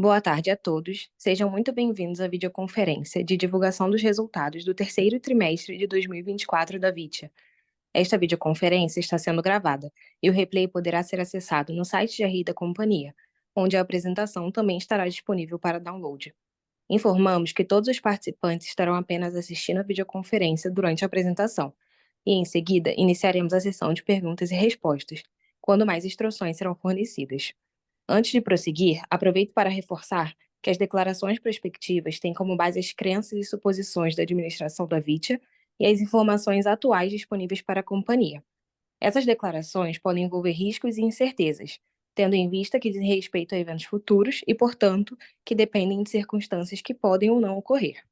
Boa tarde a todos. Sejam muito bem-vindos à videoconferência de divulgação dos resultados do terceiro trimestre de 2024 da Vitia. Esta videoconferência está sendo gravada e o replay poderá ser acessado no site de RI da companhia, onde a apresentação também estará disponível para download. Informamos que todos os participantes estarão apenas assistindo a videoconferência durante a apresentação, e em seguida iniciaremos a sessão de perguntas e respostas, quando mais instruções serão fornecidas. Antes de prosseguir, aproveito para reforçar que as declarações prospectivas têm como base as crenças e suposições da administração da Vitia e as informações atuais disponíveis para a companhia. Essas declarações podem envolver riscos e incertezas, tendo em vista que dizem respeito a eventos futuros e, portanto, que dependem de circunstâncias que podem ou não ocorrer.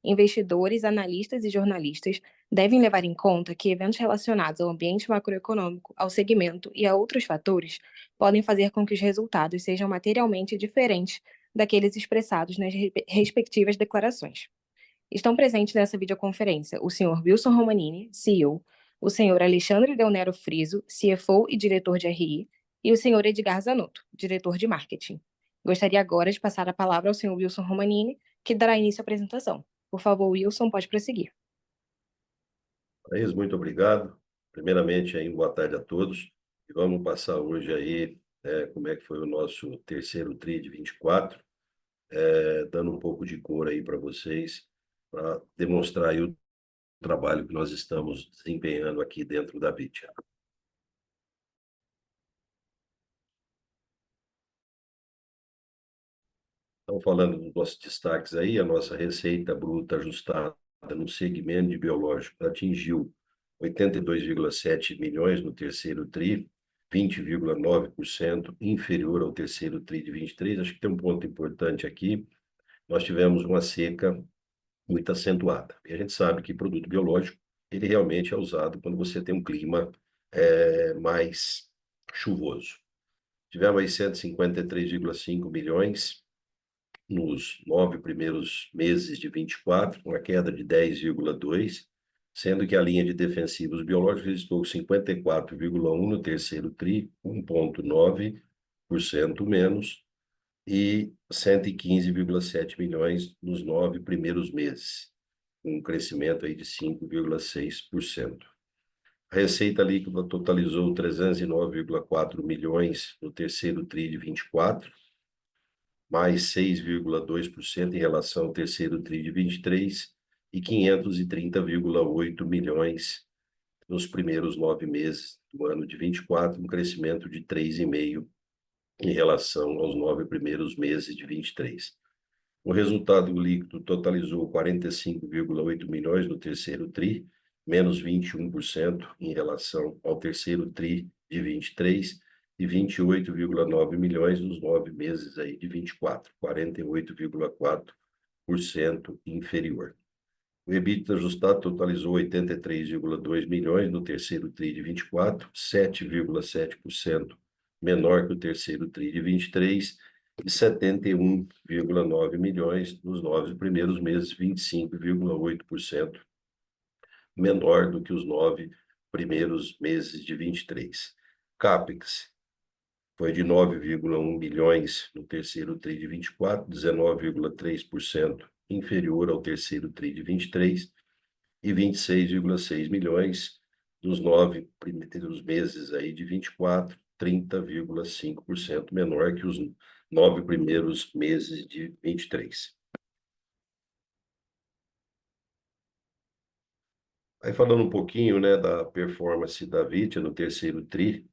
Investidores, analistas e jornalistas devem levar em conta que eventos relacionados ao ambiente macroeconômico, ao segmento e a outros fatores podem fazer com que os resultados sejam materialmente diferentes daqueles expressados nas respectivas declarações. Estão presentes nessa videoconferência o Sr. Wilson Romanini, CEO, o Sr. Alexandre Del Nero Friso, CFO e diretor de RI, e o Sr. Edgar Zanotto, diretor de marketing. Gostaria agora de passar a palavra ao Sr. Wilson Romanini, que dará início à apresentação. Por favor, Wilson, pode prosseguir. Thaís, muito obrigado. Primeiramente, aí, boa tarde a todos. E vamos passar hoje aí como é que foi o nosso terceiro TRI de 24, dando um pouco de cor aí para vocês, para demonstrar aí o trabalho que nós estamos desempenhando aqui dentro da Vitia. Então, falando dos nossos destaques aí, a nossa receita bruta ajustada no segmento de biológico atingiu 82,7 milhões no terceiro TRI, 20,9% inferior ao terceiro TRI de 23. Acho que tem um ponto importante aqui. Nós tivemos uma seca muito acentuada. E a gente sabe que produto biológico, ele realmente é usado quando você tem um clima mais chuvoso. Tivemos aí 153,5 milhões nos 9 primeiros meses de 24, uma queda de 10,2%, sendo que a linha de defensivos biológicos registrou 54,1% no terceiro TRI, 1,9% menos, e 115,7 milhões nos 9 primeiros meses, um crescimento aí de 5,6%. A receita líquida totalizou 309,4 milhões no terceiro TRI de 24, mais 6,2% em relação ao terceiro TRI de 23 e 530,8 milhões nos primeiros 9 meses do ano de 24, um crescimento de 3,5% em relação aos 9 primeiros meses de 23. O resultado líquido totalizou 45,8 milhões no terceiro TRI, menos 21% em relação ao terceiro TRI de 23, e 28,9 milhões nos 9 meses aí de 24, 48,4% inferior. O EBITDA ajustado totalizou 83,2 milhões no terceiro TRI de 24, 7,7% menor que o terceiro TRI de 23, e 71,9 milhões nos 9 primeiros meses, 25,8% menor do que os 9 primeiros meses de 23. CAPEX foi de 9,1 bilhões no terceiro TRI de 24, 19,3% inferior ao terceiro TRI de 23, e 26,6 milhões nos 9 primeiros meses aí de 24, 30,5% menor que os 9 primeiros meses de 23. Aí falando um pouquinho, né, da performance da Vitia no terceiro TRI,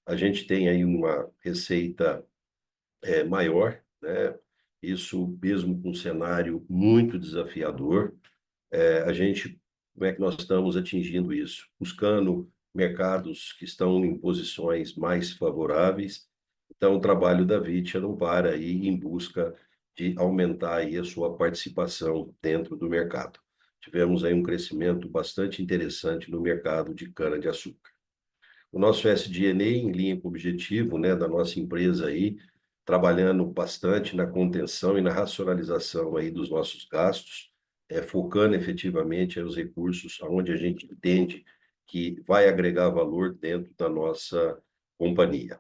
a gente tem aí uma receita maior, né? Isso mesmo com um cenário muito desafiador. A gente, como é que nós estamos atingindo isso? Buscando mercados que estão em posições mais favoráveis. Então, o trabalho da Vitia não para aí em busca de aumentar aí a sua participação dentro do mercado. Tivemos aí um crescimento bastante interessante no mercado de cana-de-açúcar. O nosso SG&A em linha com o objetivo, né, da nossa empresa aí, trabalhando bastante na contenção e na racionalização aí dos nossos gastos, focando efetivamente os recursos aonde a gente entende que vai agregar valor dentro da nossa companhia.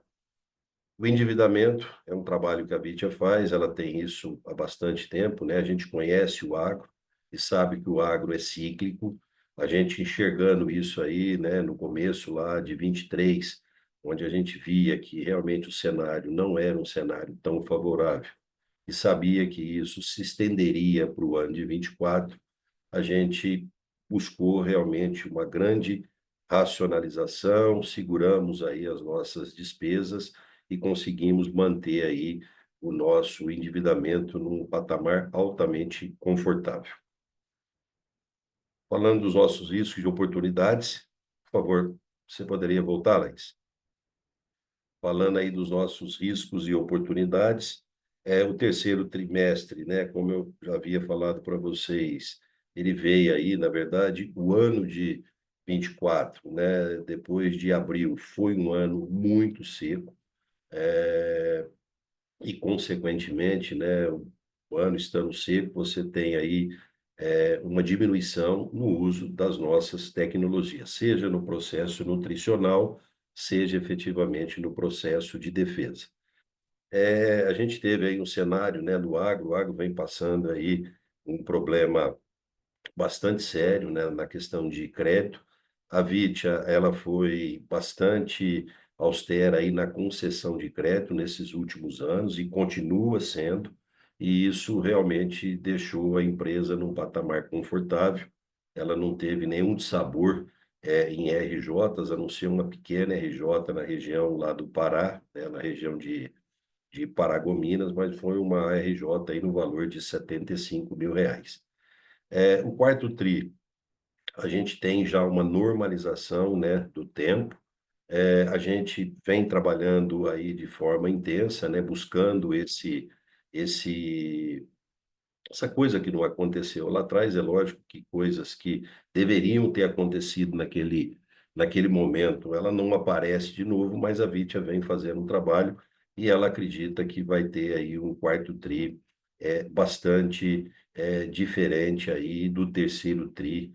O endividamento é um trabalho que a Vitia faz, ela tem isso há bastante tempo, né? A gente conhece o agro e sabe que o agro é cíclico. A gente enxergando isso aí, né, no começo lá de 23, onde a gente via que realmente o cenário não era um cenário tão favorável e sabia que isso se estenderia para o ano de 24, a gente buscou realmente uma grande racionalização, seguramos aí as nossas despesas e conseguimos manter aí o nosso endividamento num patamar altamente confortável. Falando dos nossos riscos e oportunidades, por favor, você poderia voltar, Laís? Falando aí dos nossos riscos e oportunidades, o terceiro trimestre, né, como eu já havia falado para vocês, ele veio aí, na verdade, o ano de 24, né, depois de abril, foi um ano muito seco, e, consequentemente, né, o ano estando seco, você tem aí uma diminuição no uso das nossas tecnologias, seja no processo nutricional, seja efetivamente no processo de defesa. A gente teve aí um cenário, né, do agro, o agro vem passando aí um problema bastante sério, né, na questão de crédito. A Vitia, ela foi bastante austera aí na concessão de crédito nesses últimos anos e continua sendo, e isso realmente deixou a empresa num patamar confortável. Ela não teve nenhum dissabor em RJs, a não ser uma pequena RJ na região lá do Pará, né, na região de Paragominas, mas foi uma RJ aí no valor de R$ 75.000. O quarto TRI, a gente tem já uma normalização, né, do tempo. A gente vem trabalhando aí de forma intensa, né, buscando esse essa coisa que não aconteceu lá atrás. É lógico que coisas que deveriam ter acontecido naquele momento, ela não aparece de novo, mas a Vitia vem fazendo um trabalho e ela acredita que vai ter aí um quarto tri bastante diferente aí do terceiro tri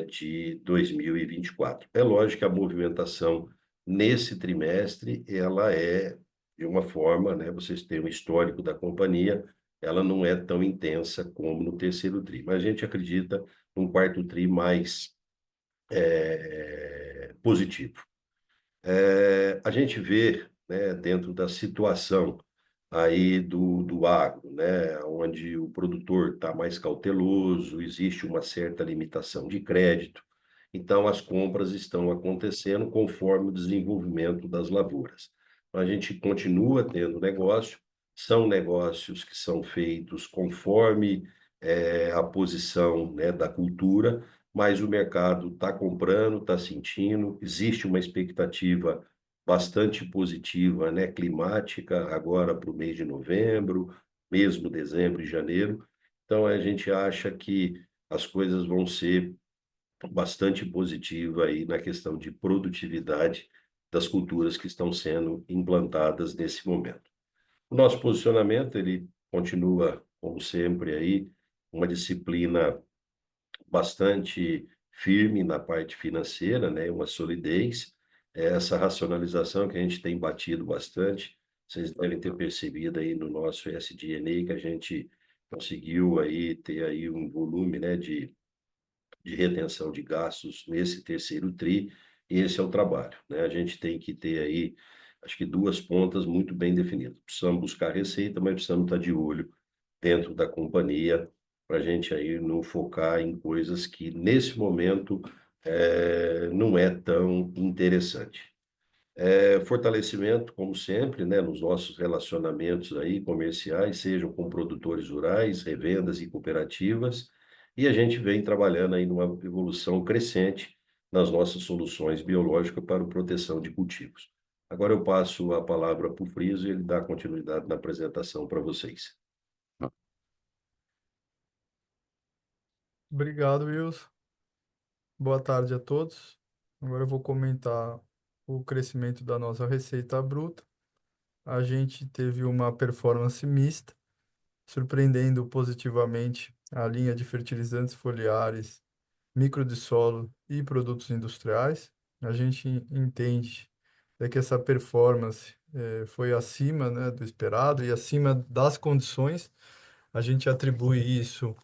de 2024. É lógico que a movimentação nesse trimestre, ela é de uma forma, né, vocês têm um histórico da companhia, ela não é tão intensa como no terceiro tri, mas a gente acredita num quarto tri mais positivo. A gente vê, né, dentro da situação aí do agro, né, onde o produtor está mais cauteloso, existe uma certa limitação de crédito, então as compras estão acontecendo conforme o desenvolvimento das lavouras. Então, a gente continua tendo negócio, são negócios que são feitos conforme a posição, né, da cultura, mas o mercado está comprando, está sentindo, existe uma expectativa bastante positiva, né, climática, agora para o mês de novembro, mesmo dezembro e janeiro. Então, a gente acha que as coisas vão ser bastante positivas aí na questão de produtividade das culturas que estão sendo implantadas nesse momento. O nosso posicionamento, ele continua, como sempre, aí, uma disciplina bastante firme na parte financeira, né? Uma solidez, essa racionalização que a gente tem batido bastante. Vocês devem ter percebido aí no nosso SG&A que a gente conseguiu aí ter aí um volume, né, de retenção de gastos nesse terceiro tri, e esse é o trabalho, né? A gente tem que ter aí, acho que duas pontas muito bem definidas. Precisamos buscar receita, mas precisamos estar de olho dentro da companhia para a gente aí não focar em coisas que nesse momento não é tão interessante. Fortalecimento, como sempre, né, nos nossos relacionamentos aí comerciais, sejam com produtores rurais, revendas e cooperativas, e a gente vem trabalhando aí numa evolução crescente nas nossas soluções biológicas para a proteção de cultivos. Agora eu passo a palavra para o Friso e ele dá continuidade na apresentação para vocês. Obrigado, Wilson. Boa tarde a todos. Agora eu vou comentar o crescimento da nossa receita bruta. A gente teve uma performance mista, surpreendendo positivamente a linha de fertilizantes foliares, micro de solo e produtos industriais. A gente entende é que essa performance foi acima, né, do esperado e acima das condições. A gente atribui isso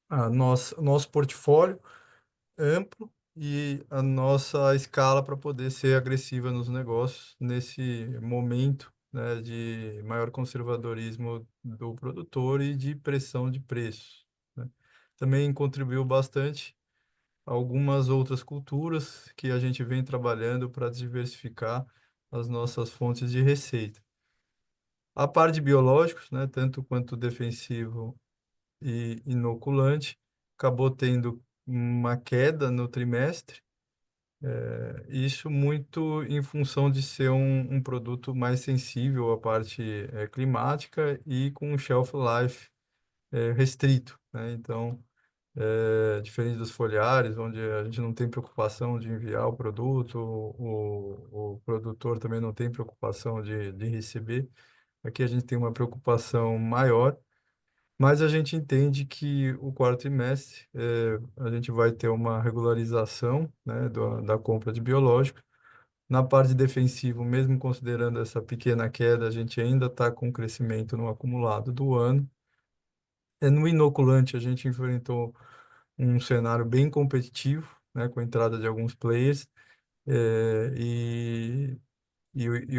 a nosso portfólio amplo e a nossa escala para poder ser agressiva nos negócios nesse momento, né, de maior conservadorismo do produtor e de pressão de preços, né. Também contribuiu bastante algumas outras culturas que a gente vem trabalhando para diversificar as nossas fontes de receita. A parte de biológicos, né, tanto quanto defensivo e inoculante, acabou tendo uma queda no trimestre, isso muito em função de ser um produto mais sensível à parte climática e com um shelf life restrito, né? Então, diferente dos foliares, onde a gente não tem preocupação de enviar o produto, o produtor também não tem preocupação de receber. Aqui a gente tem uma preocupação maior, mas a gente entende que o quarto trimestre a gente vai ter uma regularização, né, da compra de biológicos. Na parte defensiva, mesmo considerando essa pequena queda, a gente ainda está com crescimento no acumulado do ano. No inoculante, a gente enfrentou um cenário bem competitivo, né, com a entrada de alguns players, e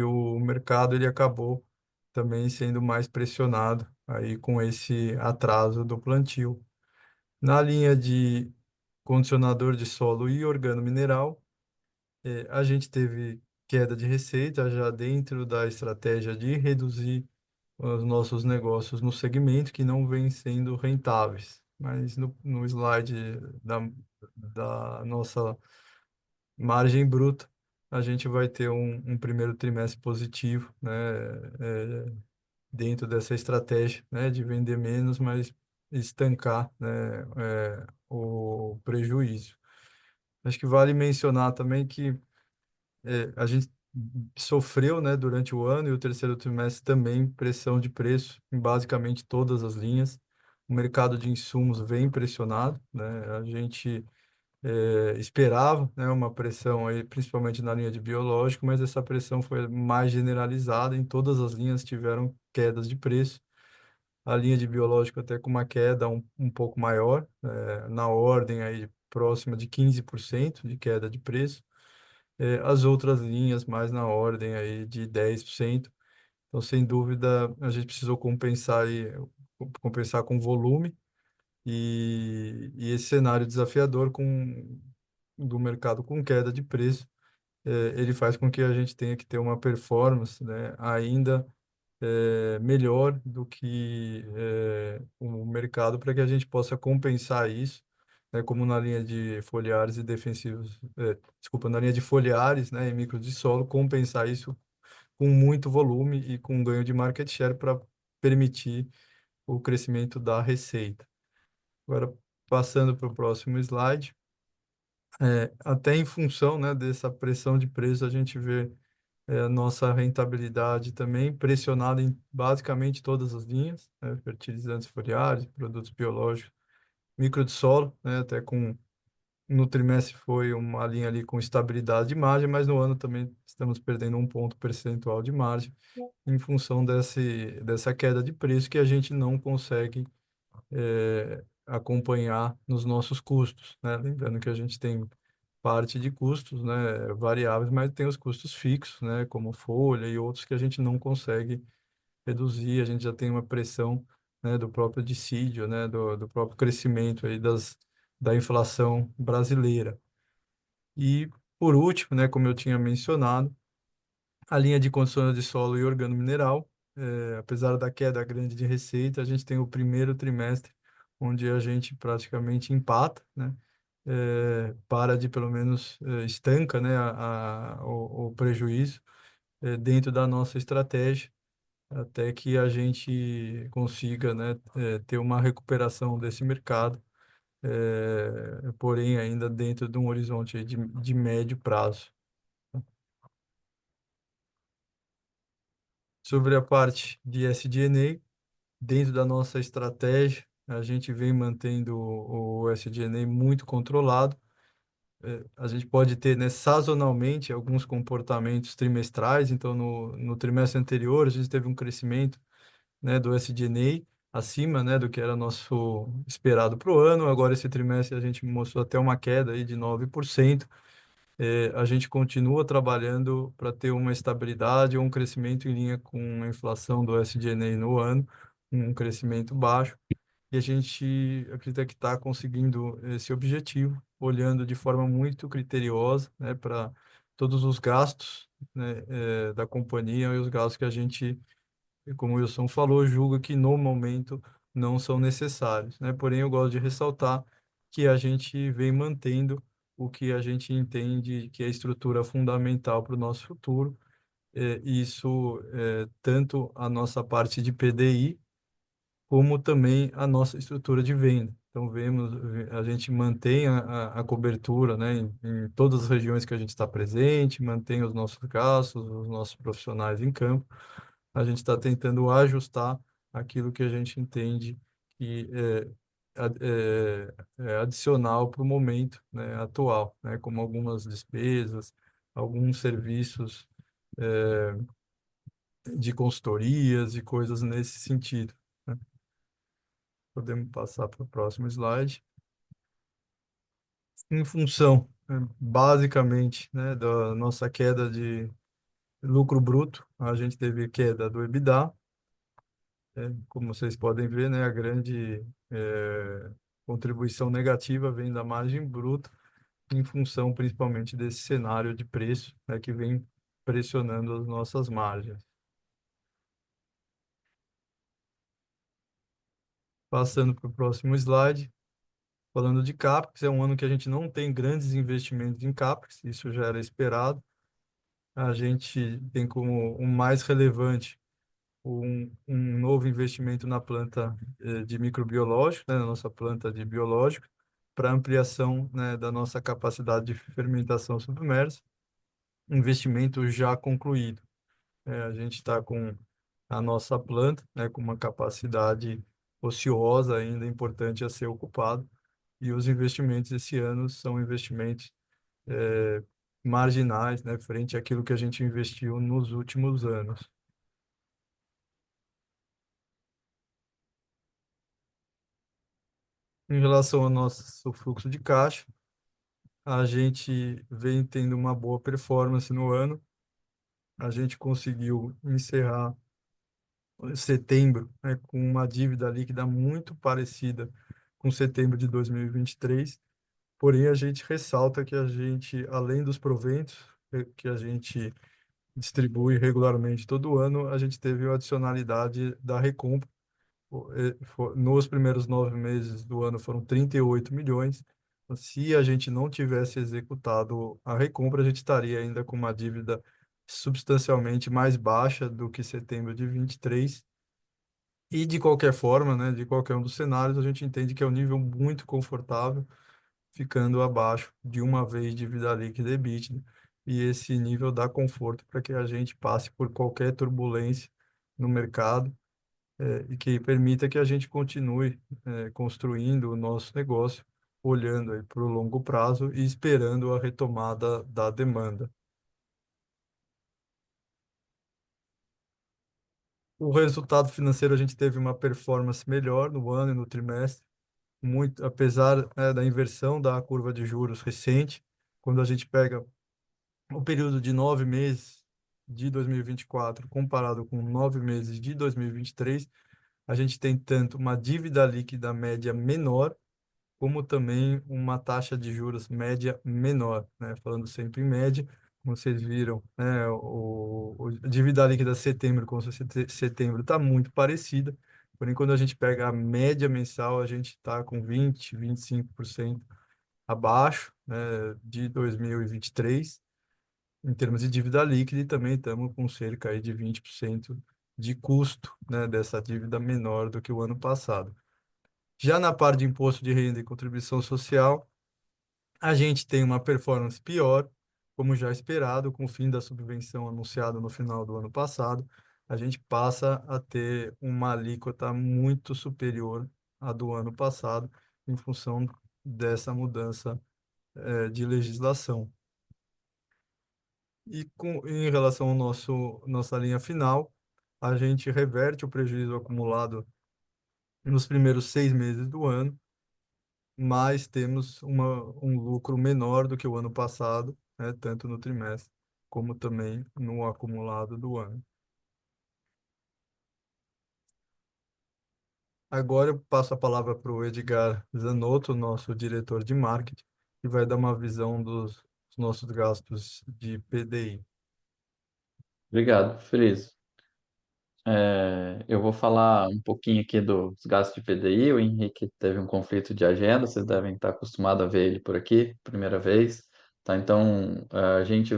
o mercado ele acabou também sendo mais pressionado aí com esse atraso do plantio. Na linha de condicionador de solo e organomineral, a gente teve queda de receita já dentro da estratégia de reduzir os nossos negócios no segmento que não vêm sendo rentáveis. Mas no slide da nossa margem bruta, a gente vai ter um primeiro trimestre positivo, né, dentro dessa estratégia, né, de vender menos, mas estancar, né, o prejuízo. Acho que vale mencionar também que a gente sofreu, né, durante o ano e o terceiro trimestre também pressão de preço em basicamente todas as linhas. O mercado de insumos vem pressionado, né? A gente esperava, né, uma pressão aí, principalmente na linha de biológico, mas essa pressão foi mais generalizada, em todas as linhas tiveram quedas de preço. A linha de biológico até com uma queda um pouco maior, na ordem aí próxima de 15% de queda de preço. As outras linhas mais na ordem aí de 10%. Então, sem dúvida, a gente precisou compensar aí, compensar com volume e esse cenário desafiador do mercado com queda de preço, ele faz com que a gente tenha que ter uma performance, né, ainda melhor do que o mercado para que a gente possa compensar isso, né, como na linha de foliares e defensivos, desculpa, na linha de foliares, né, e micro de solo, compensar isso com muito volume e com ganho de market share para permitir o crescimento da receita. Agora, passando para o próximo slide, até em função, né, dessa pressão de preço, a gente vê a nossa rentabilidade também pressionada em basicamente todas as linhas, né, fertilizantes foliares, produtos biológicos, micro de solo, né, até com no trimestre foi uma linha ali com estabilidade de margem, mas no ano também estamos perdendo um ponto percentual de margem em função dessa queda de preço que a gente não consegue acompanhar nos nossos custos, né? Lembrando que a gente tem parte de custos, né, variáveis, mas tem os custos fixos, né, como folha e outros que a gente não consegue reduzir, a gente já tem uma pressão, né, do próprio dissídio, né, do próprio crescimento aí da inflação brasileira. E, por último, né, como eu tinha mencionado, a linha de condições de solo e organomineral, apesar da queda grande de receita, a gente tem o primeiro trimestre onde a gente praticamente empata, né, para de pelo menos estanca, né, o prejuízo dentro da nossa estratégia, até que a gente consiga, né, ter uma recuperação desse mercado, porém ainda dentro de um horizonte aí de médio prazo. Sobre a parte de SG&A, dentro da nossa estratégia, a gente vem mantendo o SG&A muito controlado. a gente pode ter, né, sazonalmente alguns comportamentos trimestrais. Então, no trimestre anterior, a gente teve um crescimento, né, do SG&A acima, né, do que era nosso esperado para o ano. Agora, esse trimestre, a gente mostrou até uma queda aí de 9%. A gente continua trabalhando para ter uma estabilidade ou um crescimento em linha com a inflação do SG&A no ano, um crescimento baixo. E a gente acredita que está conseguindo esse objetivo, olhando de forma muito criteriosa, né, para todos os gastos, né, da companhia e os gastos que a gente, como o Wilson falou, julga que no momento não são necessários, né? Porém, eu gosto de ressaltar que a gente vem mantendo o que a gente entende que é a estrutura fundamental para o nosso futuro. Isso, tanto a nossa parte de PDI, como também a nossa estrutura de venda. Então, a gente mantém a cobertura, né, em todas as regiões que a gente está presente, mantém os nossos gastos, os nossos profissionais em campo. A gente está tentando ajustar aquilo que a gente entende que é adicional para o momento, né, atual, né, como algumas despesas, alguns serviços de consultorias e coisas nesse sentido, né. Podemos passar para o próximo slide. Em função, né, basicamente, né, da nossa queda de lucro bruto, a gente teve queda do EBITDA. Como vocês podem ver, né, a grande contribuição negativa vem da margem bruta, em função principalmente desse cenário de preço, né, que vem pressionando as nossas margens. Passando para o próximo slide, falando de CAPEX, é um ano que a gente não tem grandes investimentos em CAPEX, isso já era esperado. A gente tem como o mais relevante um novo investimento na planta de microbiológico, né, na nossa planta de biológico, para ampliação, né, da nossa capacidade de fermentação submersa, investimento já concluído. A gente está com a nossa planta, né, com uma capacidade ociosa ainda importante a ser ocupado, e os investimentos esse ano são investimentos eh, marginais, né, frente àquilo que a gente investiu nos últimos anos. Em relação ao nosso fluxo de caixa, a gente vem tendo uma boa performance no ano. A gente conseguiu encerrar setembro, né, com uma dívida líquida muito parecida com setembro de 2023. Porém, a gente ressalta que a gente, além dos proventos que a gente distribui regularmente todo ano, a gente teve a adicionalidade da recompra. Nos primeiros 9 meses do ano foram 38 milhões. Se a gente não tivesse executado a recompra, a gente estaria ainda com uma dívida substancialmente mais baixa do que setembro de 23. E de qualquer forma, né, de qualquer um dos cenários, a gente entende que é um nível muito confortável, ficando abaixo de uma vez dívida líquida e EBITDA. E esse nível dá conforto para que a gente passe por qualquer turbulência no mercado, e que permita que a gente continue construindo o nosso negócio, olhando aí para o longo prazo e esperando a retomada da demanda. O resultado financeiro, a gente teve uma performance melhor no ano e no trimestre, muito apesar, da inversão da curva de juros recente. Quando a gente pega o período de 9 meses de 2024 comparado com 9 meses de 2023, a gente tem tanto uma dívida líquida média menor, como também uma taxa de juros média menor, né? Falando sempre em média, como vocês viram, né? A dívida líquida setembro com setembro está muito parecida, porém, quando a gente pega a média mensal, a gente está com 25% abaixo, né, de 2023, em termos de dívida líquida, e também estamos com cerca aí de 20% de custo, né, dessa dívida menor do que o ano passado. Já na parte de imposto de renda e contribuição social, a gente tem uma performance pior, como já esperado, com o fim da subvenção anunciada no final do ano passado. A gente passa a ter uma alíquota muito superior à do ano passado, em função dessa mudança de legislação. E em relação ao nossa linha final, a gente reverte o prejuízo acumulado nos primeiros 6 meses do ano, mas temos um lucro menor do que o ano passado, né, tanto no trimestre como também no acumulado do ano. Agora eu passo a palavra para o Edgar Zanotto, nosso diretor de marketing, que vai dar uma visão dos nossos gastos de PDI. Obrigado, Friso. Eu vou falar um pouquinho aqui dos gastos de PDI. O Henrique teve um conflito de agenda, vocês devem estar acostumados a ver ele por aqui, primeira vez, tá? Então, a gente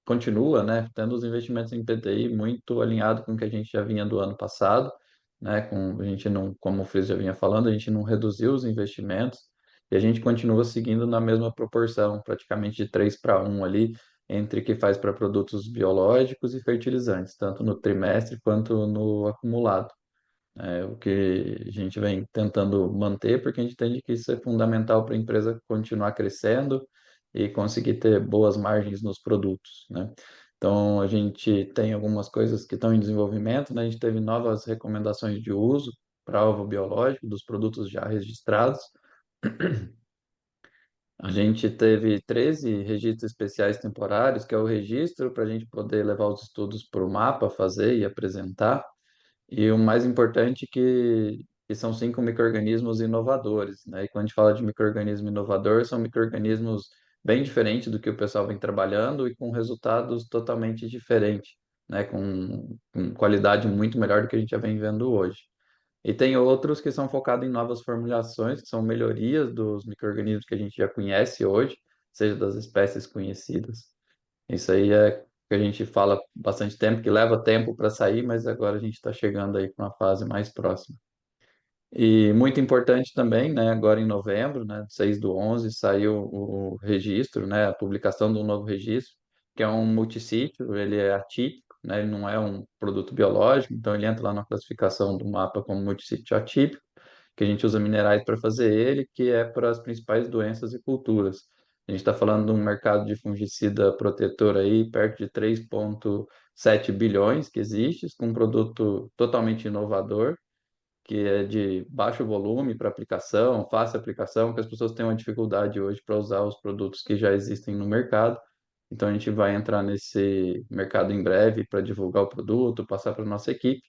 continua, né, tendo os investimentos em PDI muito alinhado com o que a gente já vinha do ano passado, né, a gente não, como o Friso já vinha falando, a gente não reduziu os investimentos e a gente continua seguindo na mesma proporção, praticamente de 3 para 1 ali, entre o que faz para produtos biológicos e fertilizantes, tanto no trimestre quanto no acumulado. É o que a gente vem tentando manter, porque a gente entende que isso é fundamental para a empresa continuar crescendo e conseguir ter boas margens nos produtos, né? Então, a gente tem algumas coisas que estão em desenvolvimento, né? A gente teve novas recomendações de uso para alvo biológico dos produtos já registrados. A gente teve 13 registros especiais temporários, que é o registro para a gente poder levar os estudos para o mapa, fazer e apresentar. E o mais importante que são 5 micro-organismos inovadores, né? E quando a gente fala de micro-organismo inovador, são micro-organismos bem diferentes do que o pessoal vem trabalhando e com resultados totalmente diferentes, né? Com qualidade muito melhor do que a gente já vem vendo hoje. E tem outros que são focados em novas formulações, que são melhorias dos micro-organismos que a gente já conhece hoje, seja das espécies conhecidas. Isso aí é que a gente fala bastante tempo, que leva tempo para sair, mas agora a gente está chegando aí com uma fase mais próxima. E muito importante também, né, agora em novembro, né, 6/11, saiu o registro, né, a publicação do novo registro, que é um multissítio, ele é atípico, né, ele não é um produto biológico, então ele entra lá na classificação do mapa como multissítio atípico, que a gente usa minerais para fazer ele, que é para as principais doenças e culturas. A gente está falando de um mercado de fungicida protetor aí perto de 3,7 bilhões que existe, com um produto totalmente inovador, que é de baixo volume para aplicação, fácil aplicação, que as pessoas têm uma dificuldade hoje para usar os produtos que já existem no mercado. Então a gente vai entrar nesse mercado em breve para divulgar o produto, passar para a nossa equipe.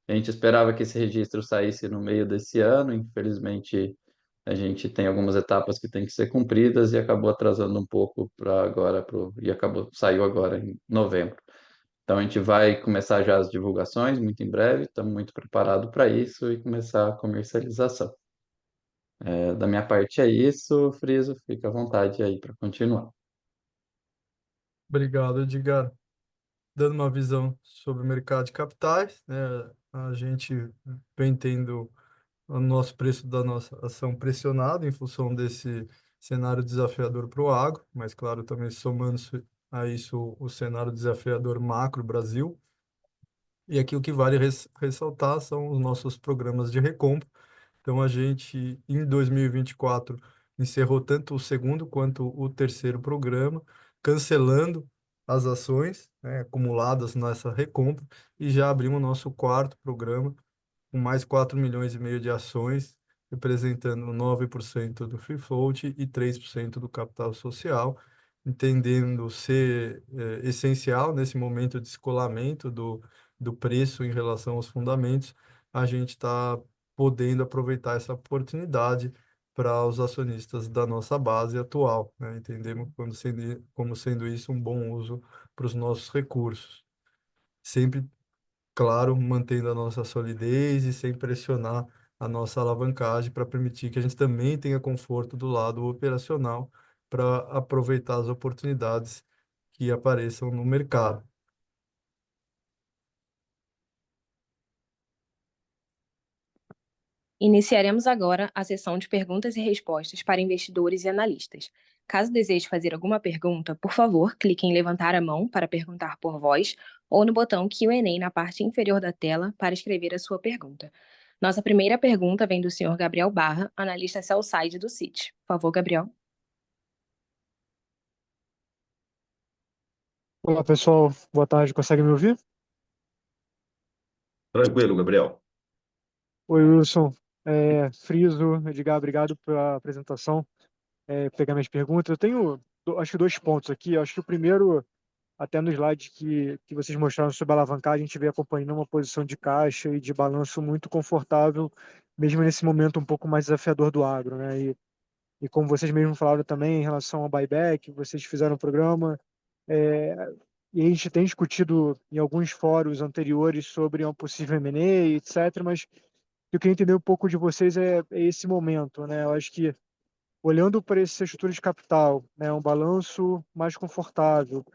A gente esperava que esse registro saísse no meio desse ano, infelizmente a gente tem algumas etapas que têm que ser cumpridas e acabou atrasando um pouco para agora, e saiu agora em novembro. Então a gente vai começar já as divulgações muito em breve, estamos muito preparados para isso e começar a comercialização. Da minha parte é isso, Friso, fica à vontade aí para continuar. Obrigado, Edgar. Dando uma visão sobre o mercado de capitais, né, a gente vem tendo o nosso preço da nossa ação pressionado em função desse cenário desafiador para o agro, mas claro, também somando a isso o cenário desafiador macro Brasil. E aqui o que vale ressaltar são os nossos programas de recompra. Então a gente em 2024 encerrou tanto o segundo quanto o terceiro programa, cancelando as ações, né, acumuladas nessa recompra e já abrimos o nosso quarto programa com mais 4,5 milhões de ações, representando 9% do free float e 3% do capital social, entendendo ser essencial nesse momento de descolamento do preço em relação aos fundamentos, a gente está podendo aproveitar essa oportunidade para os acionistas da nossa base atual, né? Entendemos como sendo isso um bom uso para os nossos recursos. Sempre claro, mantendo a nossa solidez e sem pressionar a nossa alavancagem para permitir que a gente também tenha conforto do lado operacional para aproveitar as oportunidades que apareçam no mercado. Iniciaremos agora a sessão de perguntas e respostas para investidores e analistas. Caso deseje fazer alguma pergunta, por favor, clique em levantar a mão para perguntar por voz ou no botão Q&A na parte inferior da tela para escrever a sua pergunta. Nossa primeira pergunta vem do senhor Gabriel Barra, analista sell-side do Citi. Por favor, Gabriel. Olá, pessoal. Boa tarde. Consegue me ouvir? Tranquilo, Gabriel. Oi, Wilson. Friso, Edgar, obrigado pela apresentação. Pegar minhas perguntas. Eu tenho, acho que dois pontos aqui. Eu acho que o primeiro, até no slide que vocês mostraram sobre a alavancagem, a gente vem acompanhando uma posição de caixa e de balanço muito confortável, mesmo nesse momento um pouco mais desafiador do agro, né? E como vocês mesmos falaram também em relação ao buyback, vocês fizeram o programa. é, E a gente tem discutido em alguns fóruns anteriores sobre um possível M&A, etc. Mas eu queria entender um pouco de vocês é esse momento, né? Eu acho que olhando para essa estrutura de capital, né, um balanço mais confortável,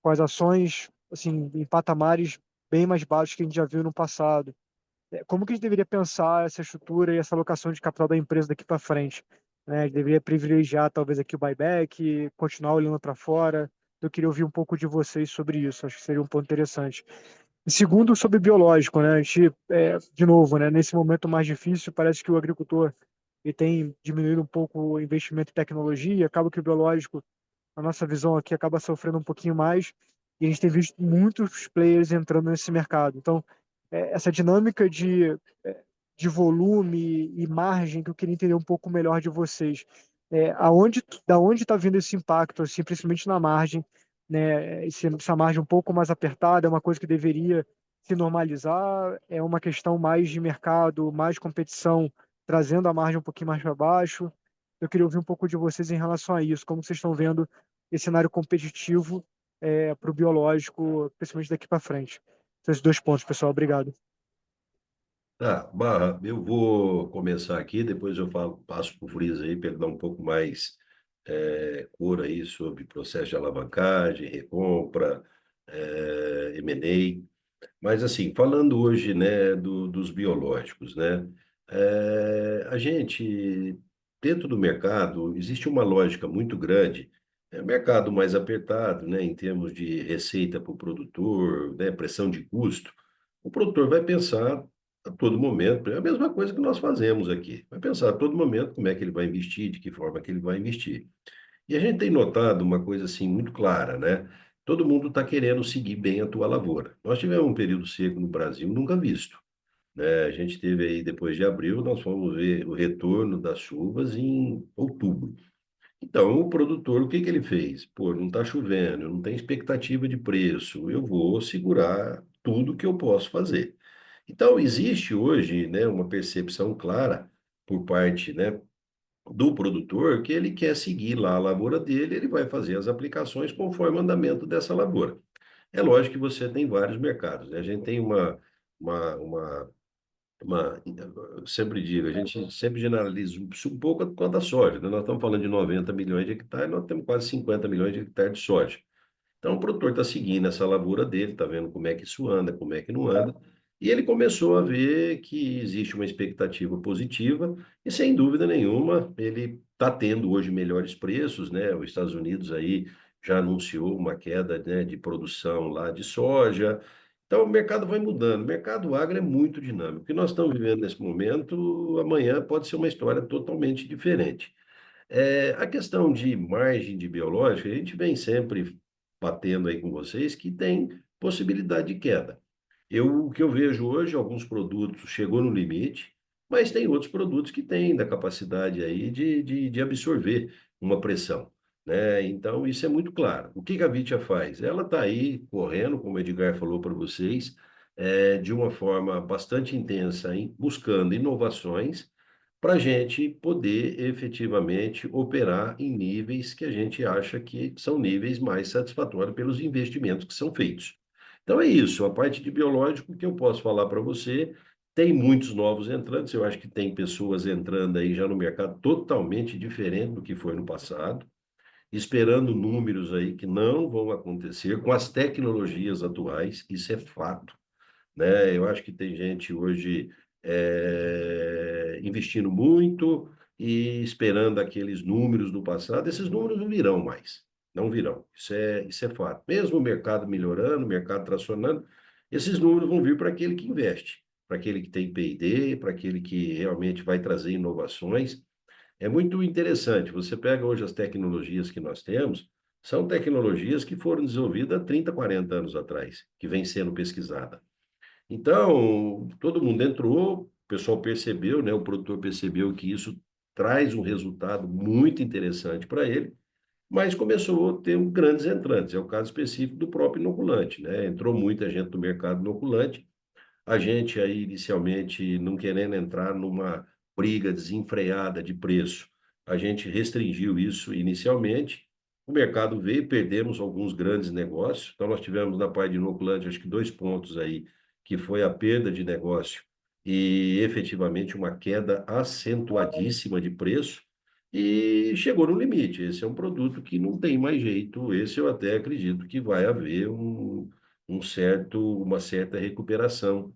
com as ações assim em patamares bem mais baixos que a gente já viu no passado. Como que a gente deveria pensar essa estrutura e essa alocação de capital da empresa daqui para frente? Né? A gente deveria privilegiar talvez aqui o buyback, continuar olhando para fora. Eu queria ouvir um pouco de vocês sobre isso. Acho que seria um ponto interessante. E segundo, sobre biológico, né? A gente, de novo, né? Nesse momento mais difícil, parece que o agricultor ele tem diminuído um pouco o investimento em tecnologia. Acaba que o biológico, a nossa visão aqui, acaba sofrendo um pouquinho mais. E a gente tem visto muitos players entrando nesse mercado. Então, essa dinâmica de volume e margem que eu queria entender um pouco melhor de vocês. Da onde está vindo esse impacto, assim, principalmente na margem, né? Essa margem um pouco mais apertada é uma coisa que deveria se normalizar, é uma questão mais de mercado, mais competição, trazendo a margem um pouquinho mais para baixo. Eu queria ouvir um pouco de vocês em relação a isso, como vocês estão vendo esse cenário competitivo para o biológico, principalmente daqui para frente. São esses dois pontos, pessoal. Obrigado. Tá, Barra, eu vou começar aqui, depois eu passo para o Frias aí para ele dar um pouco mais cor aí sobre processo de alavancagem, recompra, M&A. Mas assim, falando hoje, né, dos biológicos, né, a gente, dentro do mercado, existe uma lógica muito grande, mercado mais apertado, né, em termos de receita para o produtor, né, pressão de custo, o produtor vai pensar a todo momento, é a mesma coisa que nós fazemos aqui, vai pensar a todo momento como é que ele vai investir, de que forma que ele vai investir. E a gente tem notado uma coisa assim muito clara, né? Todo mundo está querendo seguir bem a tua lavoura. Nós tivemos um período seco no Brasil nunca visto, né? A gente teve aí, depois de abril, nós fomos ver o retorno das chuvas em outubro. Então, o produtor, o que que ele fez? Pô, não está chovendo, não tem expectativa de preço, eu vou segurar tudo que eu posso fazer. Então, existe hoje, né, uma percepção clara por parte, né, do produtor que ele quer seguir lá a lavoura dele, ele vai fazer as aplicações conforme o andamento dessa lavoura. É lógico que você tem vários mercados, né? A gente tem uma, uma, eu sempre digo, a gente sempre generaliza um pouco quanto à soja, né? Nós estamos falando de 90 milhões de hectares, nós temos quase 50 milhões de hectares de soja. Então, o produtor está seguindo essa lavoura dele, está vendo como é que isso anda, como é que não anda, e ele começou a ver que existe uma expectativa positiva, e sem dúvida nenhuma, ele está tendo hoje melhores preços, né? Os Estados Unidos aí já anunciou uma queda, né, de produção lá de soja. Então, o mercado vai mudando. O mercado agro é muito dinâmico. O que nós estamos vivendo nesse momento, amanhã pode ser uma história totalmente diferente. A questão de margem de biológica, a gente vem sempre batendo aí com vocês que tem possibilidade de queda. O que eu vejo hoje, alguns produtos chegou no limite, mas tem outros produtos que têm da capacidade aí de absorver uma pressão, né? Então, isso é muito claro. O que que a Vitia faz? Ela está aí correndo, como o Edgar falou para vocês, de uma forma bastante intensa, buscando inovações para a gente poder efetivamente operar em níveis que a gente acha que são níveis mais satisfatórios pelos investimentos que são feitos. Então é isso, a parte de biológico que eu posso falar para você, tem muitos novos entrantes, eu acho que tem pessoas entrando aí já no mercado totalmente diferente do que foi no passado, esperando números aí que não vão acontecer com as tecnologias atuais, isso é fato, né? Eu acho que tem gente hoje investindo muito e esperando aqueles números do passado. Esses números não virão mais, não virão. Isso é fato. Mesmo o mercado melhorando, o mercado tracionando, esses números vão vir para aquele que investe, para aquele que tem P&D, para aquele que realmente vai trazer inovações. É muito interessante. Você pega hoje as tecnologias que nós temos. são tecnologias que foram desenvolvidas há 30, 40 anos atrás, que vem sendo pesquisada. Então, todo mundo entrou, o pessoal percebeu, né? O produtor percebeu que isso traz um resultado muito interessante para ele, mas começou a ter grandes entrantes. É o caso específico do próprio inoculante, né? Entrou muita gente no mercado inoculante, a gente aí inicialmente não querendo entrar numa briga desenfreada de preço. A gente restringiu isso inicialmente. O mercado veio, perdemos alguns grandes negócios. Então nós tivemos na parte de inoculante acho que dois pontos aí, que foi a perda de negócio e efetivamente uma queda acentuadíssima de preço. E chegou no limite. Esse é um produto que não tem mais jeito. Esse eu até acredito que vai haver uma certa recuperação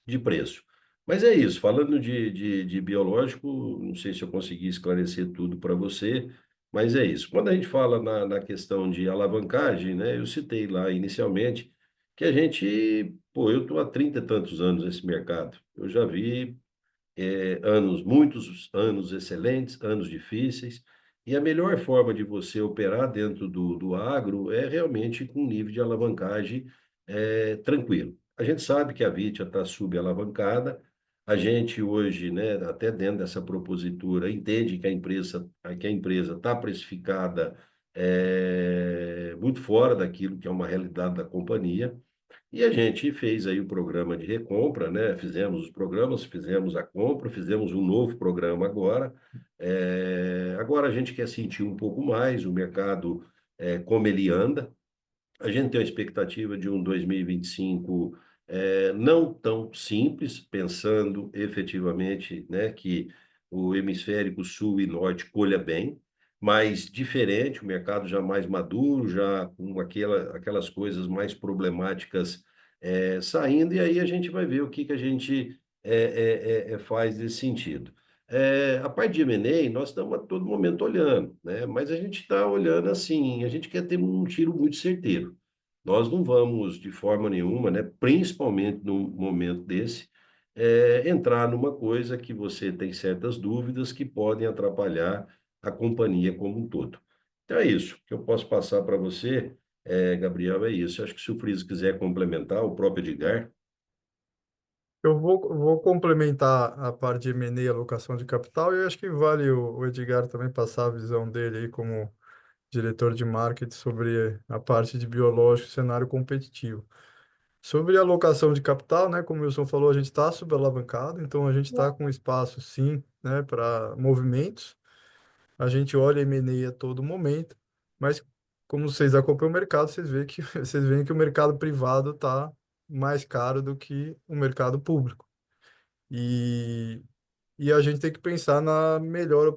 de preço. Mas é isso, falando de biológico, não sei se eu consegui esclarecer tudo para você, mas é isso. Quando a gente fala na questão de alavancagem, né, eu citei lá inicialmente que a gente, pô, eu estou há 30 e tantos anos nesse mercado. Eu já vi anos, muitos anos excelentes, anos difíceis, e a melhor forma de você operar dentro do agro é realmente com um nível de alavancagem tranquilo. A gente sabe que a Vitia está subalavancada, a gente hoje, né, até dentro dessa propositura, entende que a empresa está precificada muito fora daquilo que é uma realidade da companhia, e a gente fez aí o programa de recompra, né? Fizemos os programas, fizemos a compra, fizemos um novo programa agora. Agora a gente quer sentir um pouco mais o mercado, como ele anda. A gente tem uma expectativa de um 2025 não tão simples, pensando efetivamente, né, que o hemisférico sul e norte colha bem, mas diferente, o mercado já mais maduro, já com aquelas coisas mais problemáticas saindo, e aí a gente vai ver o que a gente faz nesse sentido. A parte de M&A, nós estamos a todo momento olhando, né? Mas a gente está olhando assim, a gente quer ter um tiro muito certeiro. Nós não vamos, de forma nenhuma, né, principalmente num momento desse, entrar numa coisa que você tem certas dúvidas que podem atrapalhar a companhia como um todo. Então é isso. O que eu posso passar para você, Gabriel, é isso. Acho que se o Friso quiser complementar, o próprio Edgar. Eu vou complementar a parte de M&A e alocação de capital, e eu acho que vale o Edgar também passar a visão dele aí como diretor de marketing sobre a parte de biológico e cenário competitivo. Sobre a alocação de capital, né, como o Wilson falou, a gente está subalavancado, então a gente está com espaço, sim, né, para movimentos. A gente olha M&A a todo momento, mas como vocês acompanham o mercado, vocês veem que o mercado privado está mais caro do que o mercado público. E, e a gente tem que pensar na melhor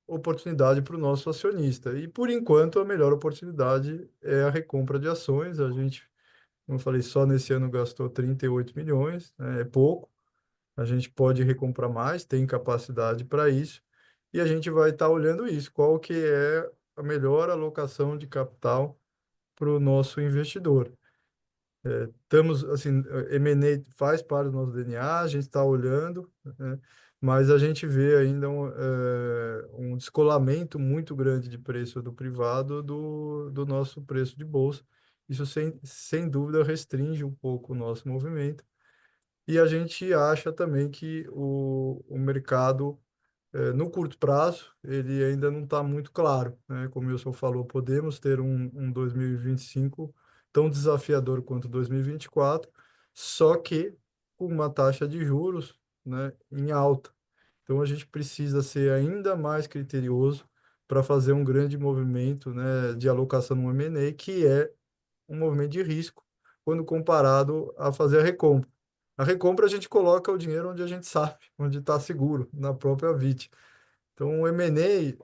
oportunidade para o nosso acionista. E por enquanto a melhor oportunidade é a recompra de ações. A gente, como eu falei, só nesse ano gastou 38 milhões, né? É pouco. A gente pode recomprar mais, tem capacidade para isso. E a gente vai estar olhando isso, qual que é a melhor alocação de capital para o nosso investidor. Estamos, assim, M&A faz parte do nosso DNA, a gente está olhando, né? Mas a gente vê ainda um descolamento muito grande de preço do privado do nosso preço de bolsa. Isso, sem dúvida, restringe um pouco o nosso movimento. E a gente acha também que o mercado, no curto prazo, ele ainda não está muito claro, né? Como o Wilson falou, podemos ter um 2025 tão desafiador quanto 2024, só que com uma taxa de juros, né, em alta. Então a gente precisa ser ainda mais criterioso para fazer um grande movimento, né, de alocação no M&A, que é um movimento de risco quando comparado a fazer a recompra. A recompra a gente coloca o dinheiro onde a gente sabe, onde está seguro, na própria VIT. Então, o M&A,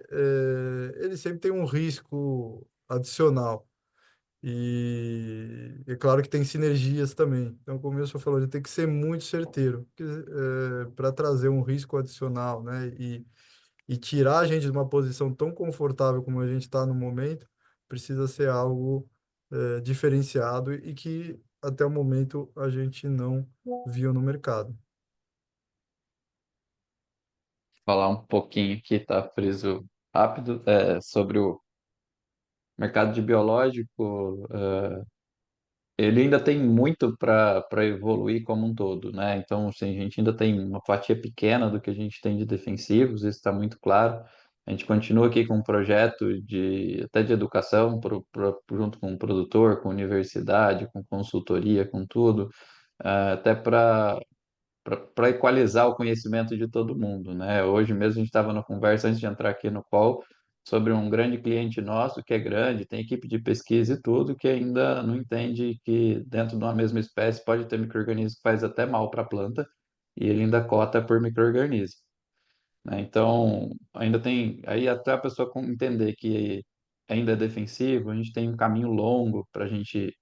ele sempre tem um risco adicional. E é claro que tem sinergias também. Então, como eu só falou, a gente tem que ser muito certeiro para trazer um risco adicional, né? E tirar a gente de uma posição tão confortável como a gente está no momento, precisa ser algo diferenciado e que até o momento a gente não viu no mercado. Falar um pouquinho aqui, tá, Friso, rápido, sobre o mercado de biológico, ele ainda tem muito para evoluir como um todo, né? Então, assim, a gente ainda tem uma fatia pequena do que a gente tem de defensivos, isso está muito claro. A gente continua aqui com um projeto de até de educação junto com o produtor, com universidade, com consultoria, com tudo, até para equalizar o conhecimento de todo mundo, né? Hoje mesmo a gente estava na conversa antes de entrar aqui no call sobre um grande cliente nosso que é grande, tem equipe de pesquisa e tudo, que ainda não entende que dentro de uma mesma espécie pode ter micro-organismo que faz até mal para a planta e ele ainda cota por micro-organismo, né? Então, ainda tem, aí até a pessoa entender que ainda é defensivo, a gente tem um caminho longo para a gente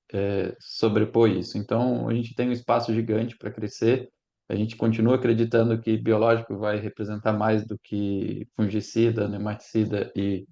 sobrepor isso. Então, a gente tem um espaço gigante para crescer. A gente continua acreditando que biológico vai representar mais do que fungicida, nematicida e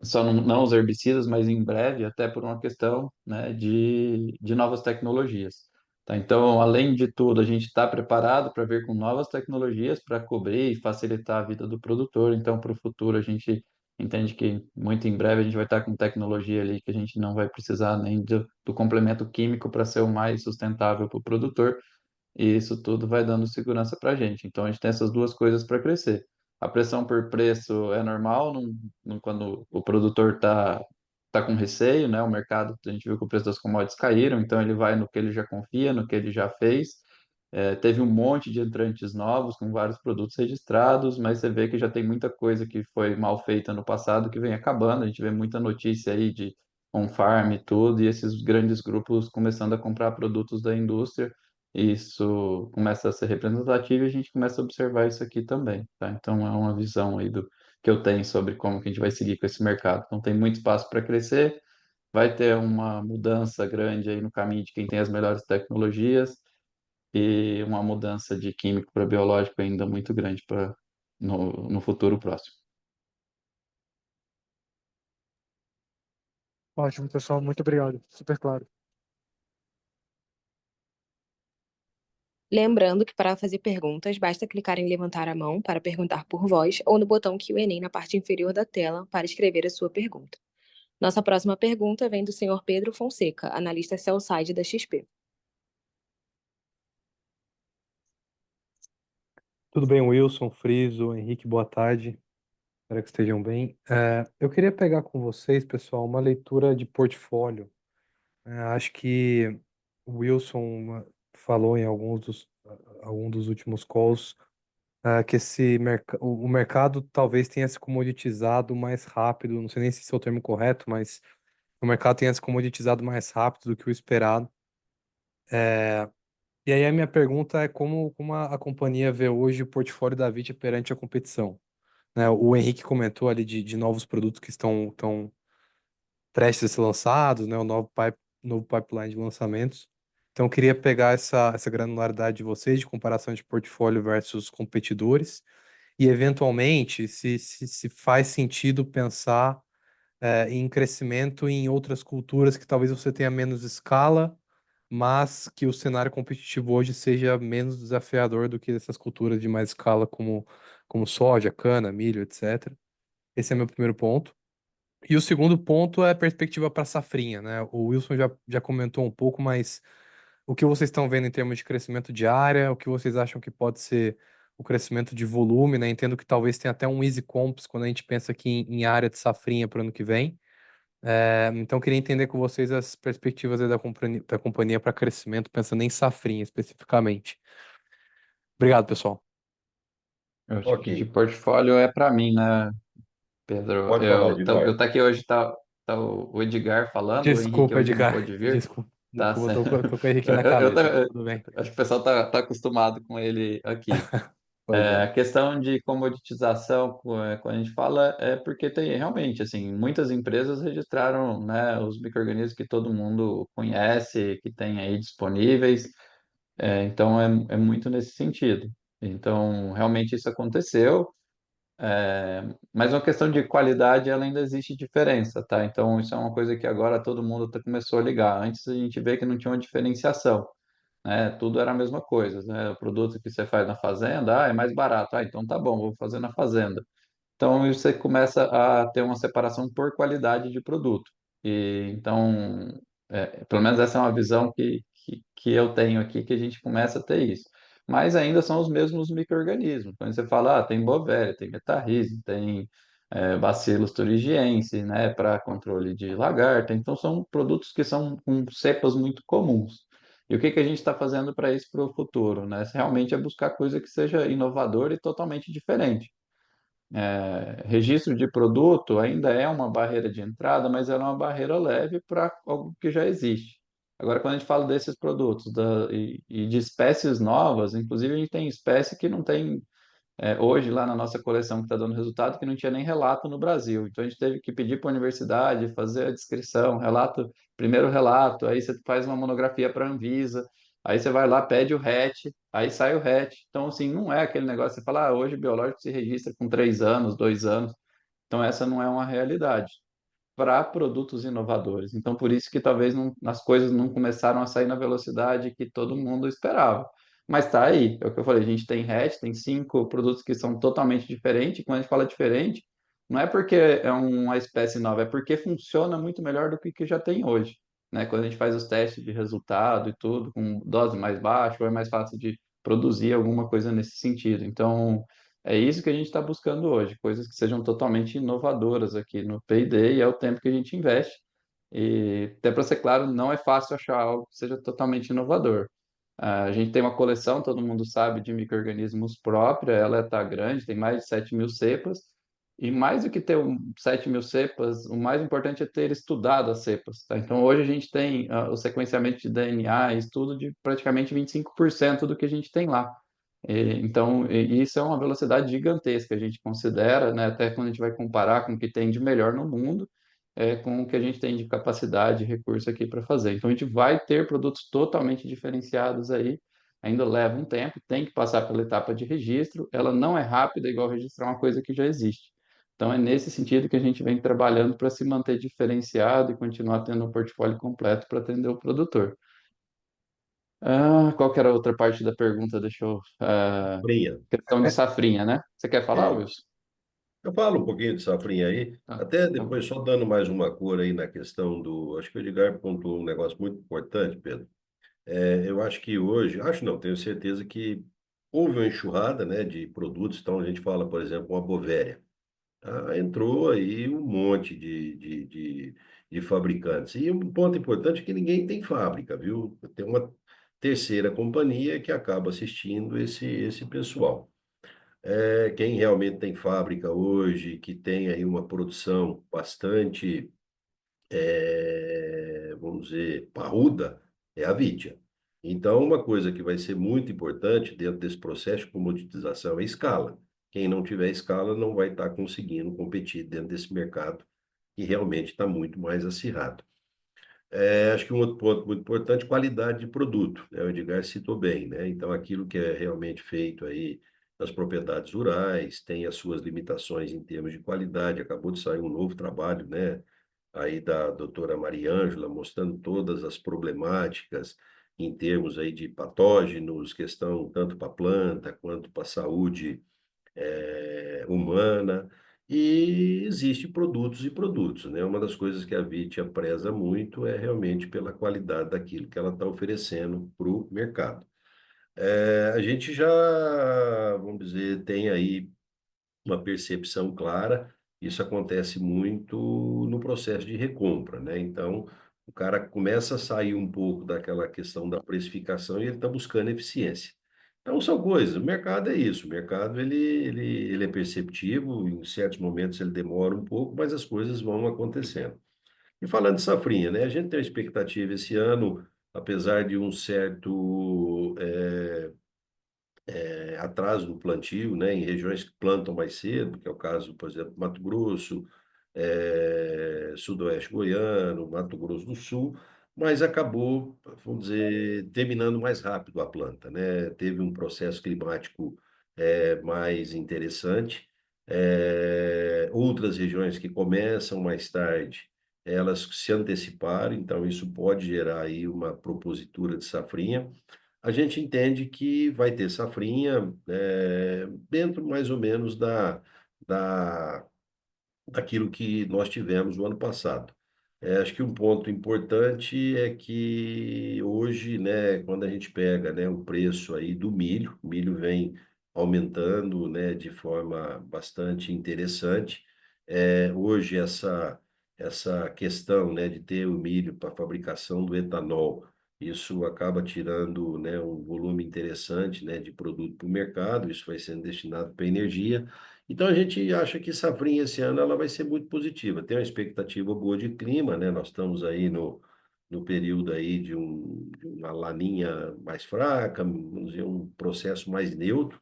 só não os herbicidas, mas em breve, até por uma questão, né, de novas tecnologias. Tá? Então, além de tudo, a gente está preparado para vir com novas tecnologias para cobrir e facilitar a vida do produtor. Então, para o futuro, a gente entende que muito em breve a gente vai estar com tecnologia ali que a gente não vai precisar nem do complemento químico para ser o mais sustentável para o produtor. E isso tudo vai dando segurança para a gente. Então, a gente tem essas duas coisas para crescer. A pressão por preço é normal quando o produtor tá com receio, né? O mercado, a gente viu que o preço das commodities caíram, então ele vai no que ele já confia, no que ele já fez. Teve um monte de entrantes novos com vários produtos registrados, mas você vê que já tem muita coisa que foi mal feita no passado que vem acabando. A gente vê muita notícia aí de on-farm e tudo, e esses grandes grupos começando a comprar produtos da indústria. Isso começa a ser representativo e a gente começa a observar isso aqui também, tá? Então é uma visão aí do que eu tenho sobre como que a gente vai seguir com esse mercado. Então tem muito espaço para crescer, vai ter uma mudança grande aí no caminho de quem tem as melhores tecnologias e uma mudança de químico para biológico ainda muito grande no futuro próximo. Ótimo, pessoal. Muito obrigado. Super claro. Lembrando que para fazer perguntas, basta clicar em levantar a mão para perguntar por voz ou no botão Q&A na parte inferior da tela para escrever a sua pergunta. Nossa próxima pergunta vem do senhor Pedro Fonseca, analista sell-side da XP. Tudo bem, Wilson, Friso, Henrique, boa tarde. Espero que estejam bem. Eu queria pegar com vocês, pessoal, uma leitura de portfólio. Acho que o Wilson falou em algum dos últimos calls, que o mercado talvez tenha se comoditizado mais rápido. Não sei nem se esse é o termo correto, mas o mercado tenha se comoditizado mais rápido do que o esperado. E aí a minha pergunta é como a companhia vê hoje o portfólio da Vita perante a competição, né? O Henrique comentou ali de novos produtos que estão prestes a ser lançados, né? O novo pipeline de lançamentos. Então, eu queria pegar essa granularidade de vocês, de comparação de portfólio versus competidores, e eventualmente se faz sentido pensar em crescimento em outras culturas que talvez você tenha menos escala, mas que o cenário competitivo hoje seja menos desafiador do que essas culturas de mais escala, como soja, cana, milho, etc. Esse é meu primeiro ponto. E o segundo ponto é a perspectiva para a safrinha, né? O Wilson já comentou um pouco, mas o que vocês estão vendo em termos de crescimento de área, o que vocês acham que pode ser o crescimento de volume, né? Entendo que talvez tenha até um easy comps quando a gente pensa aqui em área de safrinha para o ano que vem. Então, queria entender com vocês as perspectivas aí da companhia para crescimento, pensando em safrinha especificamente. Obrigado, pessoal. Eu acho Ok, que de portfólio é para mim, né, Pedro? pode falar, Eu Edgar. tá aqui hoje, tá o Edgar falando, o Henrique Desculpa, hoje não Edgar. pôde vir. Desculpa. Tá Desculpa, sendo... tô com o Henrique eu, na eu, cabeça, mas eu- tudo bem. acho que o pessoal tá acostumado com ele aqui. Pois é. A questão de comoditização, quando a gente fala, é porque tem realmente, assim, muitas empresas registraram, né, os micro-organismos que todo mundo conhece, que tem aí disponíveis, então é muito nesse sentido. Então, realmente isso aconteceu, mas uma questão de qualidade, ela ainda existe diferença, tá? Então, isso é uma coisa que agora todo mundo começou a ligar. Antes a gente vê que não tinha uma diferenciação, né? Tudo era a mesma coisa, né? O produto que você faz na fazenda, é mais barato. Ah, então tá bom, vou fazer na fazenda. Então você começa a ter uma separação por qualidade de produto. E então, pelo menos essa é uma visão que eu tenho aqui, que a gente começa a ter isso. Mas ainda são os mesmos micro-organismos. Quando você fala, tem Bovéria, tem Metarrhiza, tem Bacillus thuringiensis, né, para controle de lagarta. Então são produtos que são com cepas muito comuns. E o que que a gente está fazendo para isso para o futuro, né? Realmente é buscar coisa que seja inovadora e totalmente diferente. Registro de produto ainda é uma barreira de entrada, mas ela é uma barreira leve para algo que já existe. Agora, quando a gente fala desses produtos e de espécies novas, inclusive a gente tem espécie que não tem hoje lá na nossa coleção que está dando resultado, que não tinha nem relato no Brasil. Então a gente teve que pedir para a universidade fazer a descrição, relato, primeiro relato, aí você faz uma monografia para a Anvisa, aí você vai lá, pede o RET, aí sai o RET. Então, assim, não é aquele negócio, você fala, hoje biológico se registra com 3 anos, 2 anos. Então, essa não é uma realidade para produtos inovadores. Então, por isso que talvez as coisas não começaram a sair na velocidade que todo mundo esperava. Mas está aí, é o que eu falei, a gente tem hatch, tem 5 produtos que são totalmente diferentes. E quando a gente fala diferente, não é porque é uma espécie nova, é porque funciona muito melhor do que já tem hoje. Né? Quando a gente faz os testes de resultado e tudo, com dose mais baixa, ou é mais fácil de produzir alguma coisa nesse sentido. Então, é isso que a gente está buscando hoje, coisas que sejam totalmente inovadoras aqui no P&D, e é o tempo que a gente investe. E, até para ser claro, não é fácil achar algo que seja totalmente inovador. A gente tem uma coleção, todo mundo sabe, de micro-organismos própria, ela está grande, tem mais de 7.000 cepas, e mais do que ter 7.000 cepas, o mais importante é ter estudado as cepas. Tá? Então, hoje a gente tem o sequenciamento de DNA, estudo de praticamente 25% do que a gente tem lá. Então, isso é uma velocidade gigantesca, a gente considera, né, até quando a gente vai comparar com o que tem de melhor no mundo, com o que a gente tem de capacidade e recurso aqui para fazer. Então, a gente vai ter produtos totalmente diferenciados aí, ainda leva um tempo, tem que passar pela etapa de registro, ela não é rápida, igual registrar uma coisa que já existe. Então, é nesse sentido que a gente vem trabalhando para se manter diferenciado e continuar tendo um portfólio completo para atender o produtor. Qual que era a outra parte da pergunta? Deixa eu. Safrinha. Questão de safrinha, né? Você quer falar, É, Wilson? eu falo um pouquinho de safrinha aí, Ah, até tá bom. depois só dando mais uma cor aí na questão do. Acho que o Edgar pontuou um negócio muito importante, Pedro. Eu acho que hoje, acho não, tenho certeza que houve uma enxurrada, né, de produtos. Então a gente fala, por exemplo, uma Bovéria. Entrou aí um monte de fabricantes. E um ponto importante é que ninguém tem fábrica, viu? Tem uma terceira companhia que acaba assistindo esse pessoal. Quem realmente tem fábrica hoje, que tem aí uma produção bastante, vamos dizer, parruda, é a Vitia. Então, uma coisa que vai ser muito importante dentro desse processo de comoditização é escala. Quem não tiver escala não vai estar conseguindo competir dentro desse mercado que realmente está muito mais acirrado. Acho que um outro ponto muito importante, qualidade de produto, né? O Edgar citou bem, né? Então, aquilo que é realmente feito aí nas propriedades rurais tem as suas limitações em termos de qualidade. Acabou de sair um novo trabalho, né? Aí da doutora Mariângela, mostrando todas as problemáticas em termos aí de patógenos, questão tanto para a planta quanto para a saúde humana. E existe produtos e produtos, né? Uma das coisas que a Vitia preza muito é realmente pela qualidade daquilo que ela está oferecendo para o mercado. A gente já, vamos dizer, tem aí uma percepção clara. Isso acontece muito no processo de recompra, né? Então, o cara começa a sair um pouco daquela questão da precificação e ele está buscando eficiência. Então, são coisas. O mercado é isso. O mercado ele é perceptivo. Em certos momentos ele demora um pouco, mas as coisas vão acontecendo. E falando de safrinha, né? A gente tem uma expectativa esse ano, apesar de um certo atraso no plantio, né, em regiões que plantam mais cedo, que é o caso, por exemplo, Mato Grosso, Sudoeste Goiano, Mato Grosso do Sul, mas acabou, vamos dizer, terminando mais rápido a planta, né? Teve um processo climático mais interessante. Outras regiões que começam mais tarde, elas se anteciparam, então isso pode gerar aí uma propositura de safrinha. A gente entende que vai ter safrinha dentro mais ou menos daquilo que nós tivemos no ano passado. Acho que um ponto importante é que hoje, né, quando a gente pega, né, o preço aí do milho, o milho vem aumentando, né, de forma bastante interessante. Hoje essa questão, né, de ter o milho para fabricação do etanol, isso acaba tirando, né, um volume interessante, né, de produto para o mercado, isso vai sendo destinado para energia. Então a gente acha que safrinha esse ano ela vai ser muito positiva. Tem uma expectativa boa de clima, né? Nós estamos aí no período aí de uma laninha mais fraca, vamos dizer, um processo mais neutro.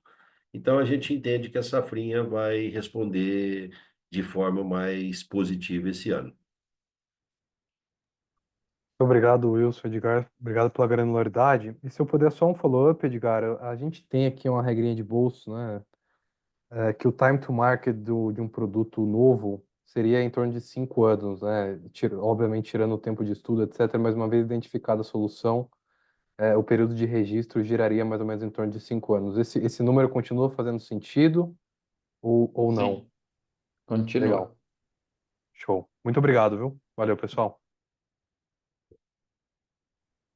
Então a gente entende que a safrinha vai responder de forma mais positiva esse ano. Obrigado, Wilson, Edgar. Obrigado pela granularidade. E se eu puder só um follow-up, Edgar, a gente tem aqui uma regrinha de bolso, né? Que o time to market de um produto novo seria em torno de 5 anos, né? Obviamente tirando o tempo de estudo, etc. Mas uma vez identificada a solução, o período de registro giraria mais ou menos em torno de 5 anos. Esse número continua fazendo sentido ou não? Sim, continua. Legal. Show. Muito obrigado, viu? Valeu, pessoal.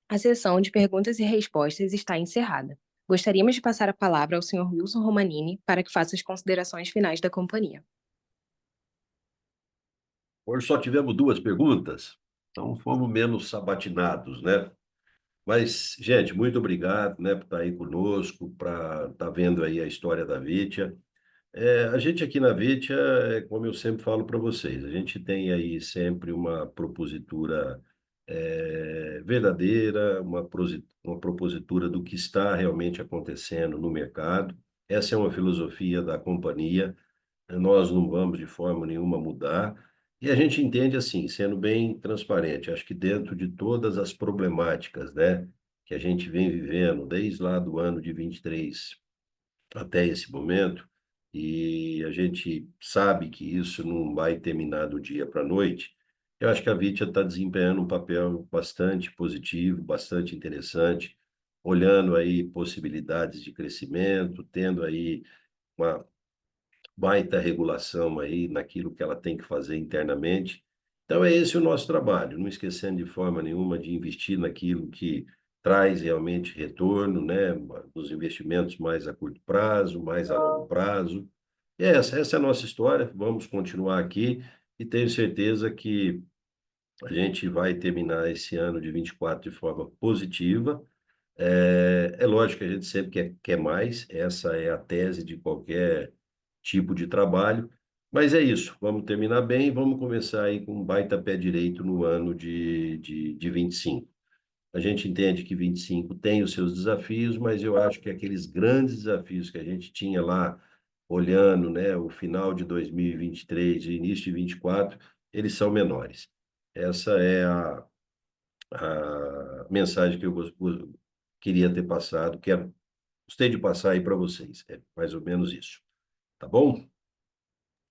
A sessão de perguntas e respostas está encerrada. Gostaríamos de passar a palavra ao Sr. Wilson Romanini para que faça as considerações finais da companhia. Hoje só tivemos 2 perguntas, então fomos menos sabatinados, né? Mas, gente, muito obrigado, né, por estar aí conosco, para estar vendo aí a história da Vitia. A gente aqui na Vitia, como eu sempre falo para vocês, a gente tem aí sempre uma propositura verdadeira, uma propositura do que está realmente acontecendo no mercado. Essa é uma filosofia da companhia. Nós não vamos de forma nenhuma mudar. E a gente entende assim, sendo bem transparente, acho que dentro de todas as problemáticas, né, que a gente vem vivendo desde lá do ano de 23 até esse momento, e a gente sabe que isso não vai terminar do dia para a noite, eu acho que a Vitia está desempenhando um papel bastante positivo, bastante interessante, olhando aí possibilidades de crescimento, tendo aí uma baita regulação aí naquilo que ela tem que fazer internamente. Então é esse o nosso trabalho, não esquecendo de forma nenhuma de investir naquilo que traz realmente retorno, né, dos investimentos mais a curto prazo, mais a longo prazo. E essa é a nossa história, vamos continuar aqui e tenho certeza que a gente vai terminar esse ano de 24 de forma positiva. É lógico que a gente sempre quer mais, essa é a tese de qualquer tipo de trabalho, mas é isso, vamos terminar bem e vamos começar aí com um baita pé direito no ano de 25. A gente entende que 25 tem os seus desafios, mas eu acho que aqueles grandes desafios que a gente tinha lá, olhando, né, o final de 2023 e início de 24, eles são menores. Essa é a mensagem que eu queria ter passado, gostei de passar aí para vocês. É mais ou menos isso. Tá bom?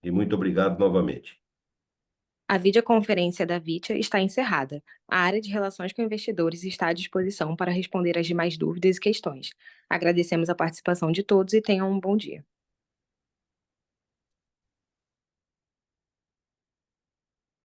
E muito obrigado novamente. A videoconferência da Vitia está encerrada. A área de relações com investidores está à disposição para responder as demais dúvidas e questões. Agradecemos a participação de todos e tenham um bom dia.